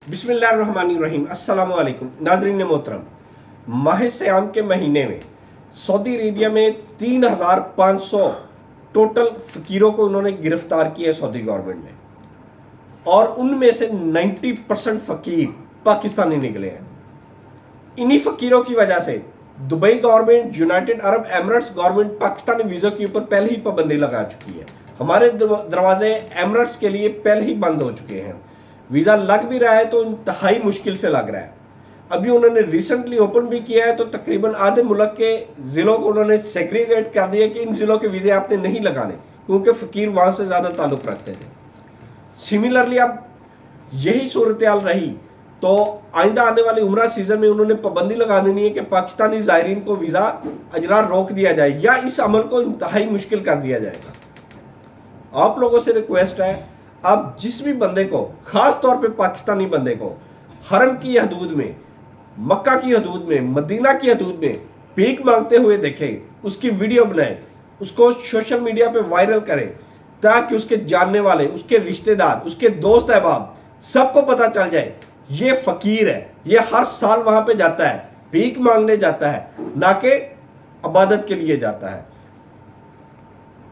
बिस्मिल्लाहिर्रहमानिर्रहीम अस्सलाम वालेकुम नाज़रीन मोहतरम। माह सियाम के महीने में सऊदी अरेबिया में 3,500 टोटल फ़कीरों को उन्होंने गिरफ्तार किया है सऊदी गवर्नमेंट ने, और उनमें से 90% फ़कीर पाकिस्तानी निकले हैं। इन्हीं फ़कीरों की वजह से Dubai government, United Arab Emirates government Pakistani visa के ऊपर पहले ही पाबंदी लगा चुकी है। हमारे दरवाजे एमिरेट्स के लिए पहले ही बंद हो चुके हैं। वीज़ा लग भी रहा है तो इंतहाई मुश्किल से लग रहा है। अभी उन्होंने रिसेंटली ओपन भी किया है तो तकरीबन आधे मुल्क के ज़िलों को उन्होंने सेग्रीगेट कर दिया कि इन ज़िलों के वीज़े आपने नहीं लगाने, क्योंकि फ़कीर वहाँ से ज़्यादा ताल्लुक़ रखते थे। सिमिलरली अब यही सूरत हाल रही तो आइंदा आने वाली उम्रा सीज़न में उन्होंने पाबंदी लगा देनी है कि पाकिस्तानी ज़ायरीन को वीज़ा अजरा रोक दिया जाए या इस अमल को इंतहाई मुश्किल कर दिया जाएगा। आप लोगों से रिक्वेस्ट है, आप जिस भी बंदे को, ख़ास तौर पे पाकिस्तानी बंदे को हरम की हदूद में, मक्का की हदूद में, मदीना की हदूद में भीख मांगते हुए देखें, उसकी वीडियो बनाएं, उसको सोशल मीडिया पे वायरल करें, ताकि उसके जानने वाले, उसके रिश्तेदार, उसके दोस्त अहबाब सबको पता चल जाए ये फ़कीर है, ये हर साल वहाँ पे जाता है, भीख मांगने जाता है, ना कि इबादत के लिए जाता है।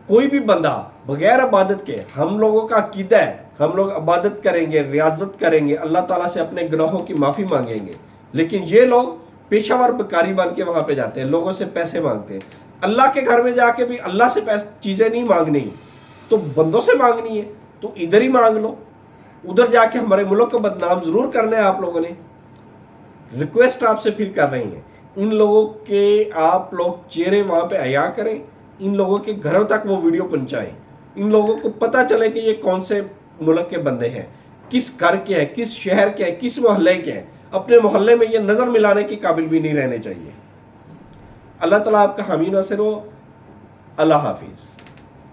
कोई भी बंदा बगैर इबादत के, हम लोगों का अकीदा है हम लोग इबादत करेंगे, रियाजत करेंगे, अल्लाह ताला से अपने गुनाहों की माफ़ी मांगेंगे, लेकिन ये लोग पेशावर भिखारी बन के वहाँ पे जाते हैं, लोगों से पैसे मांगते हैं। अल्लाह के घर में जाके भी अल्लाह से चीज़ें नहीं मांगनी तो बंदों से मांगनी है, तो इधर ही मांग लो, उधर जाके हमारे मुल्क को बदनाम ज़रूर करना है। आप लोगों ने रिक्वेस्ट आपसे फिर कर रही हैं, इन लोगों के आप लोग चेहरे वहाँ पे हया करें, इन लोगों के घरों तक वो वीडियो पहुंचाएं, इन लोगों को पता चले कि ये कौन से मुल्क के बंदे हैं, किस घर के हैं, किस शहर के हैं, किस मोहल्ले के हैं। अपने मोहल्ले में ये नज़र मिलाने के काबिल भी नहीं रहने चाहिए। अल्लाह ताला आपका हामी नासिर हो। अल्लाह हाफिज़।